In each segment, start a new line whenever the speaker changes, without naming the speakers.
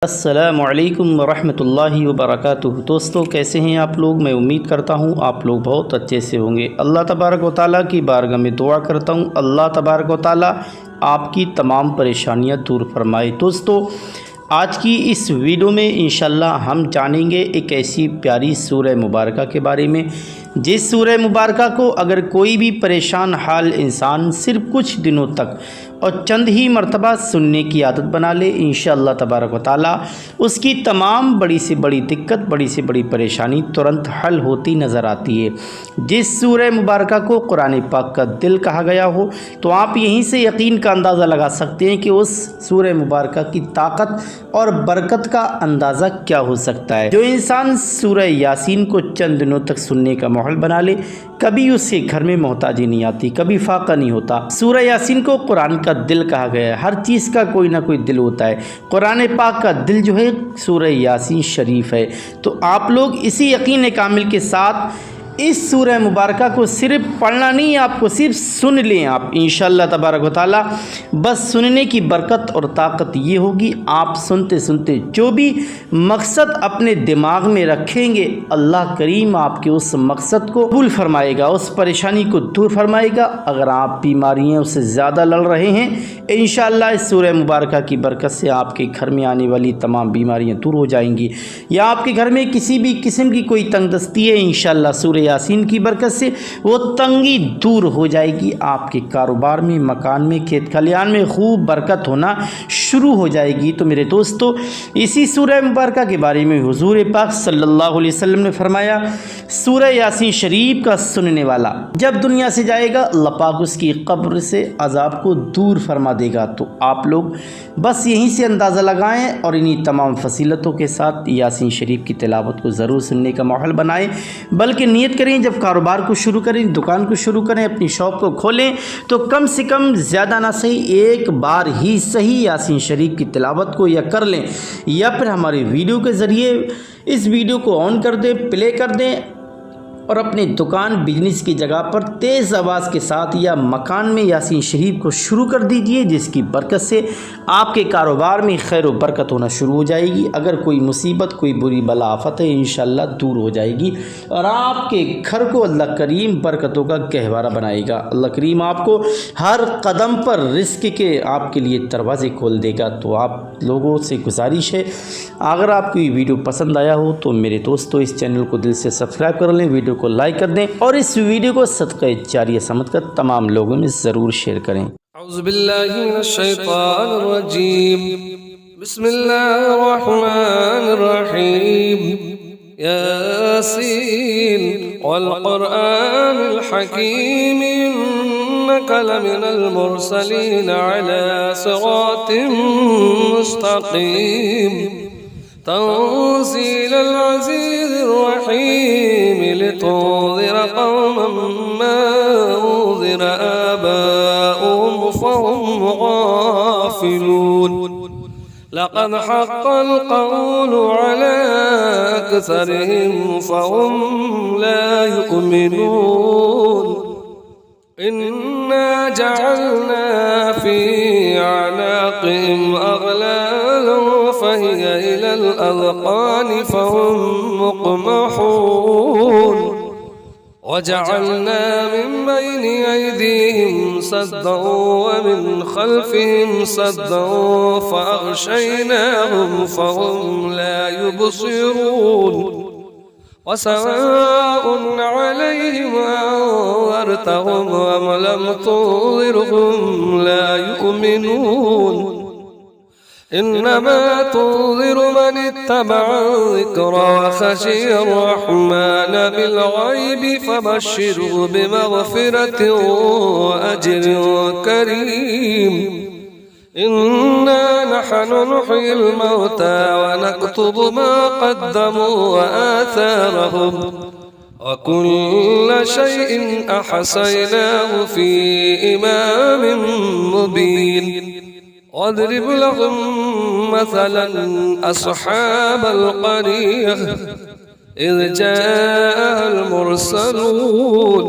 अस्सलामुअलैकुम वरहमतुल्लाहि वबरकातुहू। दोस्तों, कैसे हैं आप लोग। मैं उम्मीद करता हूँ आप लोग बहुत अच्छे से होंगे। अल्लाह तबारक व तआला की बारगाह में दुआ करता हूँ अल्लाह तबारक व तआला आपकी तमाम परेशानियाँ दूर फरमाए। दोस्तों, आज की इस वीडियो में इंशाल्लाह हम जानेंगे एक ऐसी प्यारी सूरह मुबारका के बारे में जिस सूरह मुबारका को अगर कोई भी परेशान हाल इंसान सिर्फ कुछ दिनों तक और चंद ही मरतबा सुनने की आदत बना ले, इंशाअल्लाह तबारक व तआला उसकी तमाम बड़ी से बड़ी दिक्कत, बड़ी से बड़ी परेशानी तुरंत हल होती नज़र आती है। जिस सूरह मुबारका को कुरान पाक का दिल कहा गया हो, तो आप यहीं से यकीन का अंदाज़ा लगा सकते हैं कि उस सूरह मुबारका की ताकत और बरकत का अंदाज़ा क्या हो सकता है। जो इंसान सूरह यासीन को चंद दिनों तक सुनने का माहौल बना ले, कभी उसके घर में मोहताजी नहीं आती, कभी फाका नहीं होता। सूरह यासीन को कुरान का दिल कहा गया है। हर चीज़ का कोई ना कोई दिल होता है। कुरान पाक का दिल जो है सूरह यासीन शरीफ है। तो आप लोग इसी यकीन कामिल के साथ इस सूरह मुबारका को सिर्फ पढ़ना नहीं, आपको सिर्फ सुन लें आप इंशाअल्लाह तबारक व तआला। बस सुनने की बरकत और ताकत ये होगी, आप सुनते सुनते जो भी मकसद अपने दिमाग में रखेंगे, अल्लाह करीम आपके उस मकसद को कबूल फरमाएगा, उस परेशानी को दूर फरमाएगा। अगर आप बीमारियाँ उससे ज़्यादा लड़ रहे हैं, इंशाअल्लाह इस सूरह मुबारका की बरकत से आपके घर में आने वाली तमाम बीमारियाँ दूर हो जाएंगी। या आपके घर में किसी भी किस्म की कोई तंगदस्ती है, इंशाअल्लाह सूरह यासीन की बरकत से वो तंगी दूर हो जाएगी। आपके कारोबार में, मकान में, खेत खलियान में खूब बरकत होना शुरू हो जाएगी। तो मेरे दोस्तों, इसी सूरह मुबारका के बारे में हुजूर पाक सल्लल्लाहु अलैहि वसल्लम ने फरमाया, सूरह यासीन शरीफ का सुनने वाला जब दुनिया से जाएगा, अल्लाह पाक उसकी कब्र से अजाब को दूर फरमा देगा। तो आप लोग बस यहीं से अंदाज़ा लगाएं और इन्हीं तमाम फसीलतों के साथ यासीन शरीफ की तिलावत को ज़रूर सुनने का माहौल बनाएं। बल्कि नियत करें, जब कारोबार को शुरू करें, दुकान को शुरू करें, अपनी शॉप को खोलें, तो कम से कम ज़्यादा ना सही एक बार ही सही यासीन शरीफ की तिलावत को या कर लें, या फिर हमारी वीडियो के ज़रिए इस वीडियो को ऑन कर दें, प्ले कर दें और अपने दुकान बिजनेस की जगह पर तेज़ आवाज़ के साथ या मकान में यासीन शरीफ को शुरू कर दीजिए, जिसकी बरकत से आपके कारोबार में खैर व बरकत होना शुरू हो जाएगी। अगर कोई मुसीबत, कोई बुरी बला आफत है, इंशाअल्लाह दूर हो जाएगी और आपके घर को अल्लाह करीम बरकतों का गहवारा बनाएगा। अल्लाह करीम आपको हर कदम पर रिस्क के आपके लिए दरवाज़े खोल देगा। तो आप लोगों से गुजारिश है, अगर आपको ये वीडियो पसंद आया हो तो मेरे दोस्तों इस चैनल को दिल से सब्सक्राइब कर लें, वीडियो को लाइक कर दें और इस वीडियो को सदक़े जारिया समझकर तमाम लोगों में ज़रूर शेयर करें।
औज़ु बिल्लाहि मिनश शैतानिर रजीम। बिस्मिल्लाहिर रहमानिर रहीम। यासीन वल क़ुरआनिल हकीम इन्नका लमिनल मुरसलीन अला सिरातिम मुस्तक़ीम। तंज़ीलुल अज़ीज़िर रहीम लितुंज़िर क़ौमन मा उन्ज़िर आबाउहुम फहुम गाफ़िलून। लक़द हक़्क़ल क़ौलु अला अक्सरिहिम फहुम ला युमिनून। इन्ना जअलना फ़ी अनाक़िहिम अग़लालन फ़हिय इलल अज़क़ानि फ़हुम मुक़महून। वजअलना मिन बैनि अयदीहिम सद्दन वमिन खल्फ़िहिम सद्दन फ़अग़शयनाहुम फ़हुम ला युबसिरून। वसवाउन अलैहिम अअंज़रतहुम अम लम तुंज़िरहुम ला युमिनून। इन्नमा तुंज़िरु मन इत्तबअ ज़िक्र वख़शिय अर्रहमान बिलग़ैबि फ़बश्शिरहु बिमग़फ़िरतिन वअज्रिन करीम। इन्ना नहनु नुह्यिल मौता वनक्तुबु मा क़द्दमू वआथारहुम वकुल्ल शैइन अहसयनाहु फ़ी इमामिन मुबीन। वद्रिब लहुम मसलन अस्हाबल क़रियह इज़ जाअल मुरसलून।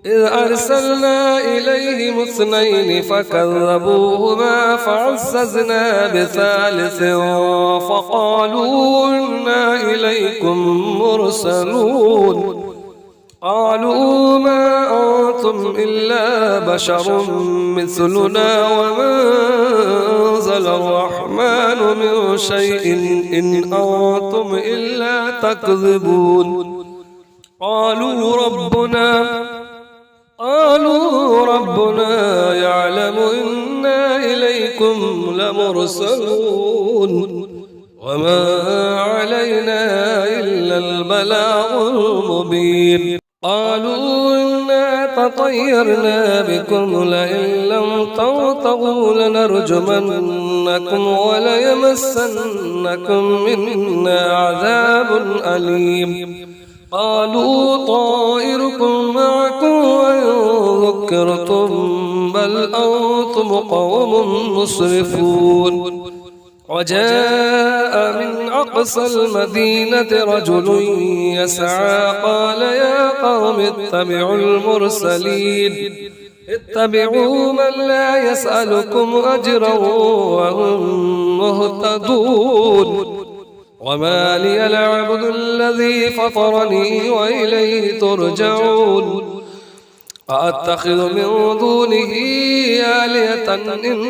إذ أرسلنا إليهم اثنين فكذبوهما فعززنا بثالث فقالوا إنا إليكم مرسلون قالوا ما أنتم إلا بشر مثلنا وما أنزل الرحمن من شيء إن أنتم إلا تكذبون قالوا ربنا يعلم إنا إليكم لمرسلون وما علينا إلا البلاغ المبين قالوا إنا تطيرنا بكم لئن لم تنتهوا لنرجمنكم وليمسنكم منا عذاب أليم قالوا طائركم معكم وإن ذكرتم بل أنتم قوم مسرفون وجاء من أقصى المدينة رجل يسعى قال يا قوم اتبعوا المرسلين اتبعوا من لا يسألكم أجرا وهم مهتدون وما لي العبد الذي فطرني وإليه ترجعون أأتخذ من دونه آلهة إن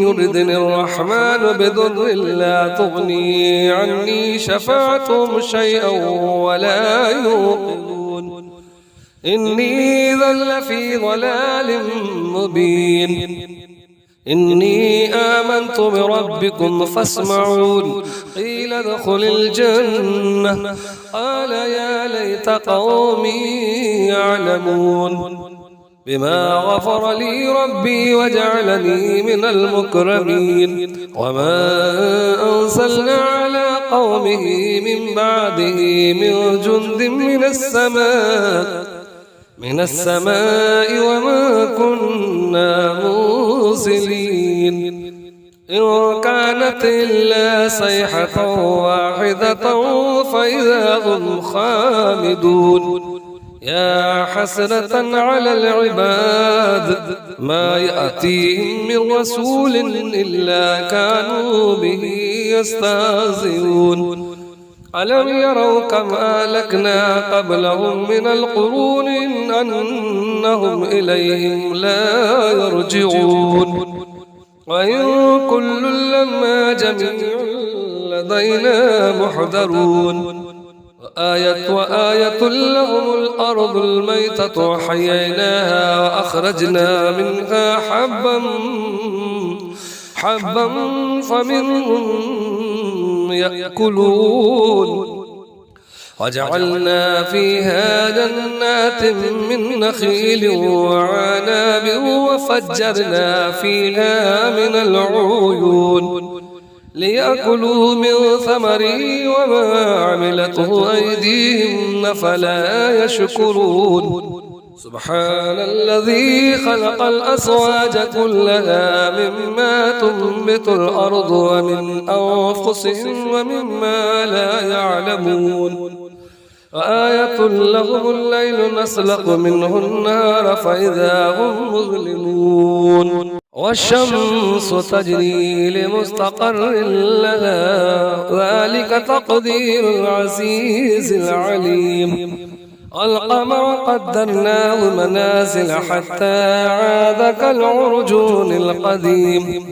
يردني الرحمن بضر لا تغني عني شفاعتهم شيئا ولا يوقنون إني إذا لفي ضلال مبين إني آمنت بربكم فاسمعون قيل ادخل الجنة قال يا ليت قومي يعلمون بما غفر لي ربي وجعلني من المكرمين وما أنزلنا على قومه من بعده من جند من السماء وما كنا منزلين إن كانت إلا صيحة واحدة فإذا هم خامدون يا حسرة على العباد ما يأتيهم من رسول إلا كانوا به يستهزئون ألم يروا كم أهلكنا قبلهم من القرون أنهم إليهم لا يرجعون وإن كل لما جميع لدينا محضرون وآية لهم الأرض الميتة وحييناها وأخرجنا منها حبا فمنهم يأكلون وجعلنا فيها جنات من نخيل وعناب وفجرنا فيها من العيون ليأكلوا من ثمره وما عملته أيديهم فلا يشكرون سبحان الذي خلق الأزواج كلها مما تنبت الأرض ومن أنفسهم ومما لا يعلمون وآية لهم الليل نسلق منه النهار فإذا هم مظلمون والشمس تجري لمستقر لها ذلك تقدير العزيز العليم والقمر قدرناه منازل حتى عاد كالعرجون القديم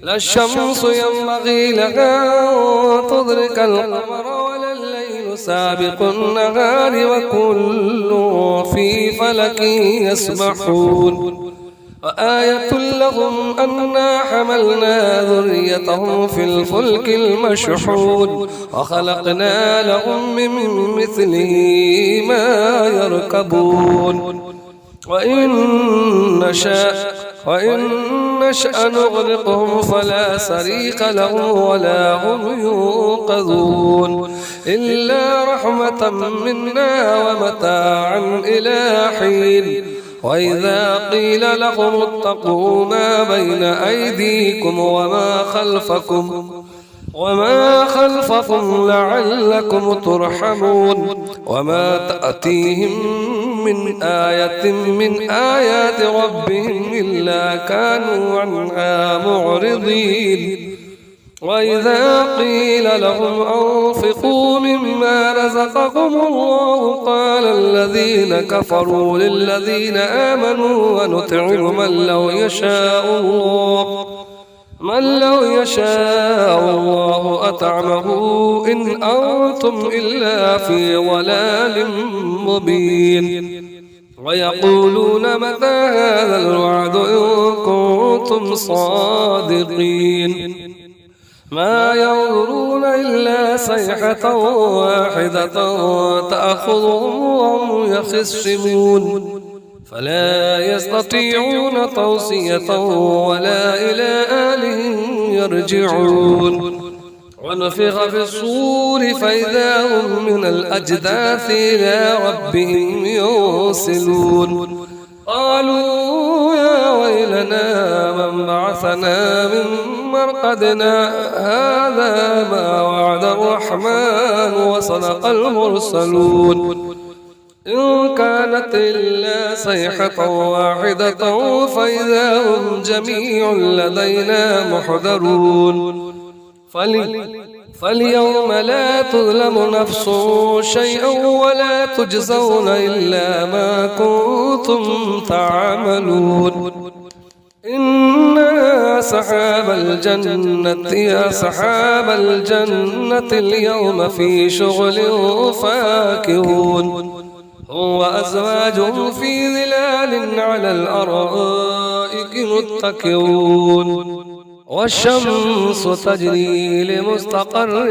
لا الشمس ينبغي لها أن تدرك القمر ولا الليل سابق النهار وكل في فلك يسبحون وآية لهم أنا حملنا ذريتهم في الفلك المشحون وخلقنا لهم من مثله ما يركبون وإن نشأ نغرقهم فلا صريخ لهم ولا هم ينقذون إلا رحمة منا ومتاعا إلى حين وإذا قيل لهم اتقوا ما بين أيديكم وما خلفكم لعلكم ترحمون وما تأتيهم من آية من آيات ربهم إلا كانوا عنها معرضين وإذا قيل لهم أنفقوا مما رزقكم الله قال الذين كفروا للذين آمنوا ونطعم من لو يشاء الله أطعمه إن أنتم إلا في ضلال مبين ويقولون متى هذا الوعد إن كنتم صادقين ما ينظرون إلا صيحة واحدة تأخذهم وهم يخصمون فلا يستطيعون توصية ولا إلى أهلهم يرجعون ونفخ في الصور فإذا هم من الأجداث إلى ربهم ينسلون قالوا يا ويلنا من بعثنا من مرقدنا هذا ما وعد الرحمن وصدق المرسلون إن كانت إلا صيحة واحدة فإذا هم جميع لدينا محضرون فاليوم لا تظلم نفس شيئا ولا تجزون إلا ما كنتم تعملون إن أصحاب الجنة اليوم في شغل فاكهون وأزواجهم في ظلال على الأرائك متكئون والشمس تجري لمستقر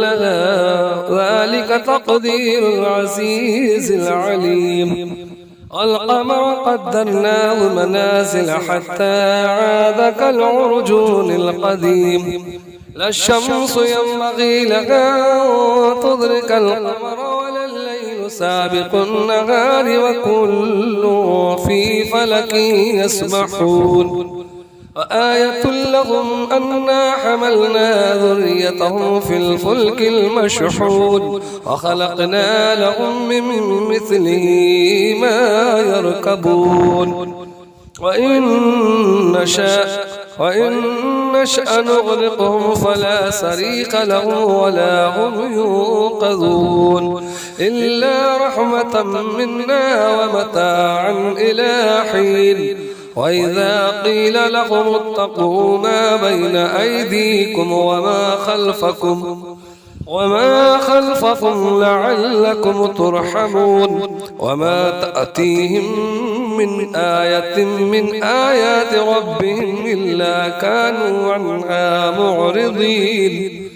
لها ذلك تقدير العزيز العليم القمر قدرناه منازل حتى عاد كالعرجون القديم لا الشمس ينبغي لها أن تدرك القمر ولا الليل سابق النهار وكل في فلك يسبحون وآية لهم أنا حملنا ذريتهم في الفلك المشحون وخلقنا لهم من مثله ما يركبون وإن نشأ نغرقهم فلا صريخ لهم ولا هم ينقذون إلا رحمة منا ومتاعا إلى حين وإذا قيل لهم اتقوا ما بين أيديكم وما خلفكم لعلكم ترحمون وما تأتيهم من آية من آيات ربهم إلا كانوا عنها معرضين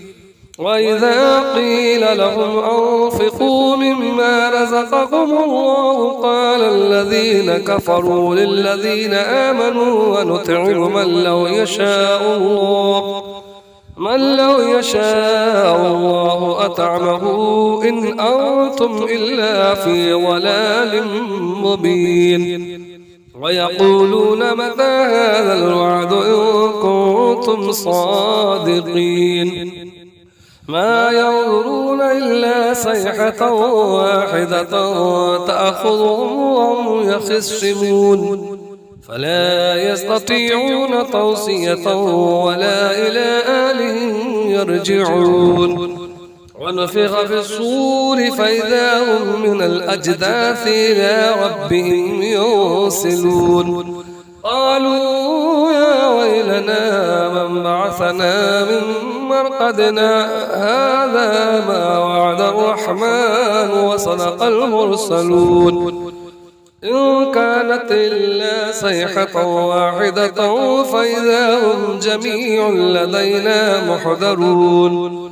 وإذا قيل لهم أنفقوا مما رزقكم الله قال الذين كفروا للذين آمنوا ونطعم من لو يشاء الله أطعمه إن أنتم إلا في ضلال مبين ويقولون متى هذا الوعد إن كنتم صادقين ما ينظرون إلا صيحة واحدة تأخذهم وهم يخصمون فلا يستطيعون توصية ولا إلى أهلهم يرجعون ونفخ في الصور فإذا هم من الأجداث إلى ربهم ينسلون قالوا يا ويلنا من بعثنا من مرقدنا هذا ما وعد الرحمن وصدق المرسلون إن كانت إلا صيحة واحدة فإذا هم جميع لدينا محضرون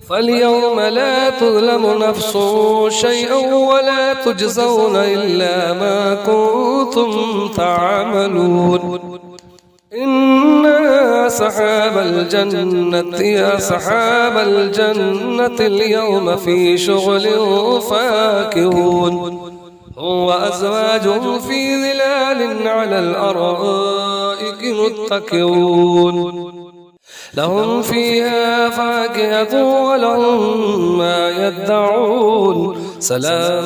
فاليوم لا تظلم نفس شيئا ولا تجزون إلا ما كنتم تعملون إن أصحاب الجنة اليوم في شغل فاكهون وأزواجهم في ظلال على الأرائك متكئون لهم فيها فاكهة ولهم ما يدعون سلام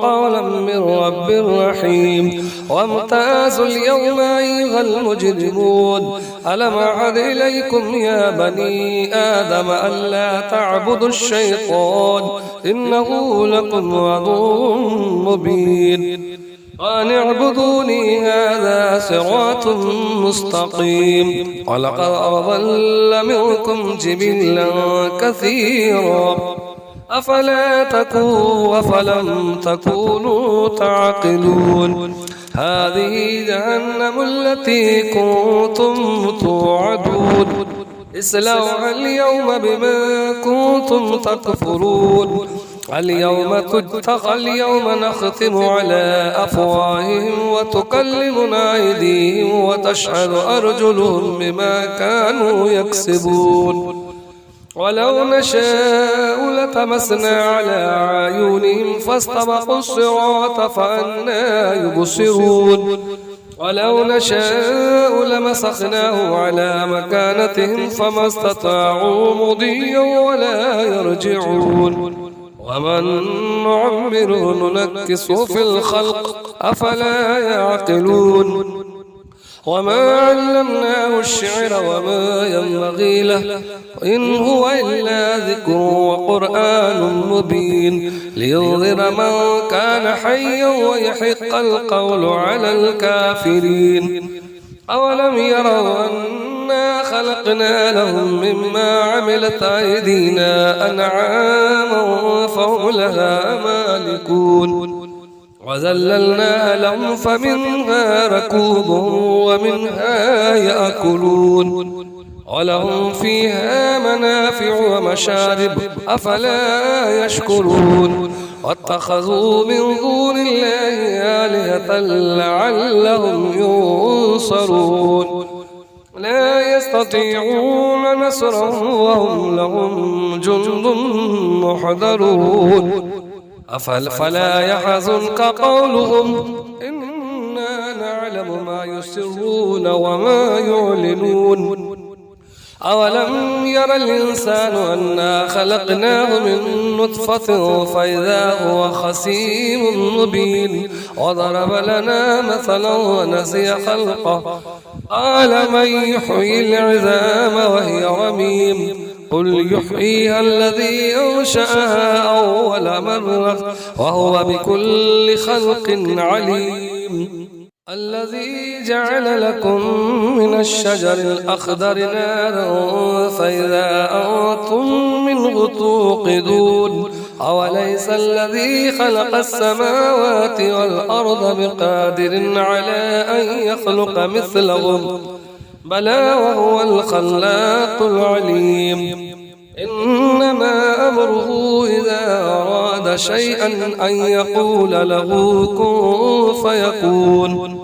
قولا من رب رحيم وامتازوا اليوم أيها المجرمون ألم أعهد إليكم يا بني آدم ألا تعبدوا الشيطان إنه لكم عدو مبين وأن اعبدوني هذا صراط مستقيم ولقد أضل منكم جبلا كثيرا أفلم تكونوا تعقلون هذه جهنم التي كنتم توعدون اصلوها اليوم بما كنتم تكفرون اليوم نختم على أفواههم وتكلمنا أيديهم وتشهد أرجلهم بما كانوا يكسبون ولو نشاء لطمسنا على أعينهم فاستبقوا الصراط فأنى يبصرون ولو نشاء لمسخناه على مكانتهم فما استطاعوا مضيا ولا يرجعون ومن نعمره ننكسه في الخلق أفلا يعقلون وما علمناه الشعر وما ينبغي له إن هو إلا ذكر وقرآن مبين لينذر من كان حيا ويحق القول على الكافرين أولم يروا أنا خلقنا لهم مما عملت أيدينا أنعاما فهم لها مالكون وذللناها لهم فمنها ركوبهم ومنها يأكلون ولهم فيها منافع ومشارب أفلا يشكرون واتخذوا من دون الله آلهة لعلهم ينصرون لا يستطيعون نصرهم وهم لهم جند محضرون فلا يحزنك قولهم إنا نعلم ما يسرون وما يعلنون أولم ير الإنسان أنا خلقناه من نطفة فإذا هو خصيم مبين وضرب لنا مثلا ونسي خلقه قال من يحيي العظام وهي رميم قل يحييها الذي أنشأها أول مرة وهو بكل خلق عليم الذي جعل لكم من الشجر الأخضر نارا فإذا أنتم منه توقدون أوليس الذي خلق السماوات والأرض بقادر على أن يخلق مثلهم بلى وهو الخلاق العليم إنما أمره إذا أراد شيئا أن يقول له كن فيكون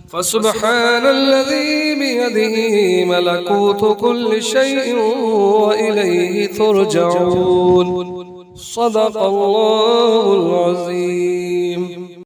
فسبحان الذي بيده ملكوت كل شيء وإليه ترجعون صدق الله العظيم.